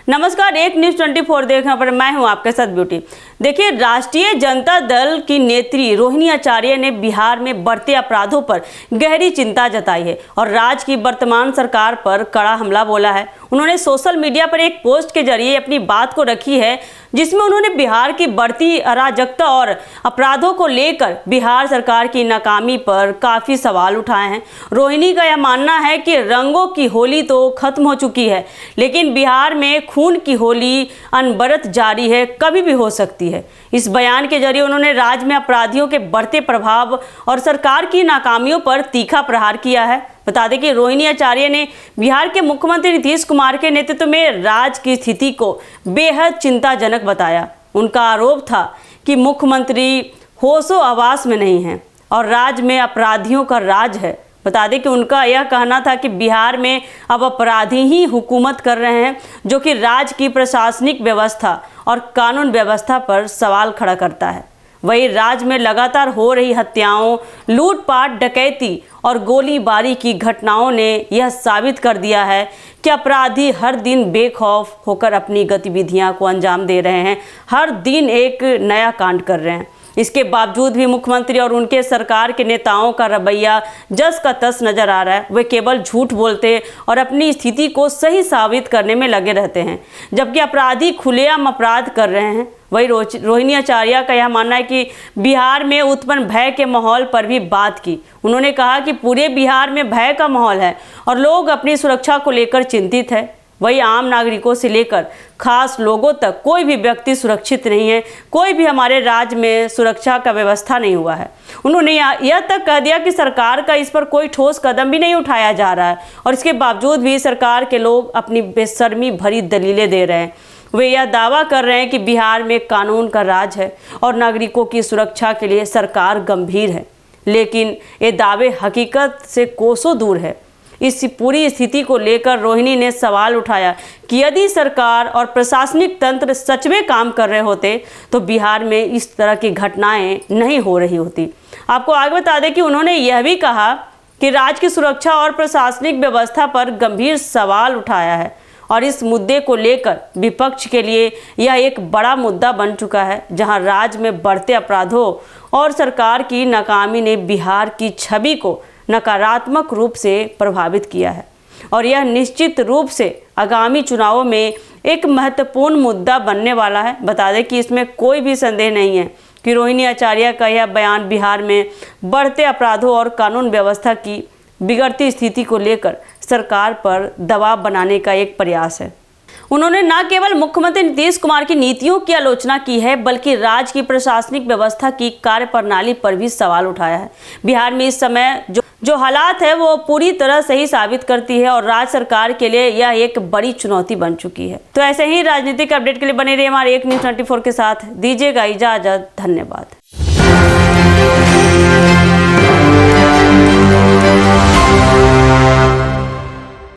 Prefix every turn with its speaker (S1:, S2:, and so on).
S1: नमस्कार, एक न्यूज़ 24 देखने पर मैं हूं आपके साथ ब्यूटी। देखिए, राष्ट्रीय जनता दल की नेत्री रोहिणी आचार्य ने बिहार में बढ़ते अपराधों पर गहरी चिंता जताई है और राज्य की वर्तमान सरकार पर कड़ा हमला बोला है। उन्होंने सोशल मीडिया पर एक पोस्ट के जरिए अपनी बात को रखी है, जिसमें उन्होंने बिहार की बढ़ती अराजकता और अपराधों को लेकर बिहार सरकार की नाकामी पर काफ़ी सवाल उठाए हैं। रोहिणी का यह मानना है कि रंगों की होली तो खत्म हो चुकी है, लेकिन बिहार में खून की होली अनवरत जारी है, कभी भी हो सकती है। इस बयान के जरिए उन्होंने राज्य में अपराधियों के बढ़ते प्रभाव और सरकार की नाकामियों पर तीखा प्रहार किया है। बता दें कि रोहिणी आचार्य ने बिहार के मुख्यमंत्री नीतीश कुमार के नेतृत्व में राज्य की स्थिति को बेहद चिंताजनक बताया। उनका आरोप था कि मुख्यमंत्री होशो हवास में नहीं है और राज्य में अपराधियों का राज है। बता दें कि उनका यह कहना था कि बिहार में अब अपराधी ही हुकूमत कर रहे हैं, जो कि राज्य की प्रशासनिक व्यवस्था और कानून व्यवस्था पर सवाल खड़ा करता है। वहीं राज्य में लगातार हो रही हत्याओं, लूटपाट, डकैती और गोलीबारी की घटनाओं ने यह साबित कर दिया है कि अपराधी हर दिन बेखौफ होकर अपनी गतिविधियां को अंजाम दे रहे हैं, हर दिन एक नया कांड कर रहे हैं। इसके बावजूद भी मुख्यमंत्री और उनके सरकार के नेताओं का रवैया जस का तस नजर आ रहा है। वे केवल झूठ बोलते और अपनी स्थिति को सही साबित करने में लगे रहते हैं, जबकि अपराधी खुलेआम अपराध कर रहे हैं। वही रोहिणी आचार्य का यह मानना है कि बिहार में उत्पन्न भय के माहौल पर भी बात की। उन्होंने कहा कि पूरे बिहार में भय का माहौल है और लोग अपनी सुरक्षा को लेकर चिंतित है। वही आम नागरिकों से लेकर खास लोगों तक कोई भी व्यक्ति सुरक्षित नहीं है, कोई भी हमारे राज्य में सुरक्षा का व्यवस्था नहीं हुआ है। उन्होंने यह तक कह दिया कि सरकार का इस पर कोई ठोस कदम भी नहीं उठाया जा रहा है और इसके बावजूद भी सरकार के लोग अपनी बेशर्मी भरी दलीलें दे रहे हैं। वे यह दावा कर रहे हैं कि बिहार में कानून का राज है और नागरिकों की सुरक्षा के लिए सरकार गंभीर है, लेकिन ये दावे हकीकत से कोसों दूर है। इस पूरी स्थिति को लेकर रोहिणी ने सवाल उठाया कि यदि सरकार और प्रशासनिक तंत्र सच में काम कर रहे होते तो बिहार में इस तरह की घटनाएं नहीं हो रही होती। आपको आगे बता दें कि उन्होंने यह भी कहा कि राज्य की सुरक्षा और प्रशासनिक व्यवस्था पर गंभीर सवाल उठाया है और इस मुद्दे को लेकर विपक्ष के लिए यह एक बड़ा मुद्दा बन चुका है, जहां राज्य में बढ़ते अपराधों और सरकार की नाकामी ने बिहार की छवि को नकारात्मक रूप से प्रभावित किया है और यह निश्चित रूप से आगामी चुनावों में एक महत्वपूर्ण मुद्दा बनने वाला है। बता दें कि इसमें कोई भी संदेह नहीं है कि रोहिणी आचार्य का यह बयान बिहार में बढ़ते अपराधों और कानून व्यवस्था की बिगड़ती स्थिति को लेकर सरकार पर दबाव बनाने का एक प्रयास है। उन्होंने न केवल मुख्यमंत्री नीतीश कुमार की नीतियों की आलोचना की है, बल्कि राज्य की प्रशासनिक व्यवस्था की कार्यप्रणाली पर भी सवाल उठाया है। बिहार में इस समय जो हालात है वो पूरी तरह सही साबित करती है और राज्य सरकार के लिए यह एक बड़ी चुनौती बन चुकी है। तो ऐसे ही राजनीतिक अपडेट के लिए बने रहिए हमारे एक न्यूज़ 24 के साथ। दीजिएगा इजाजत। धन्यवाद।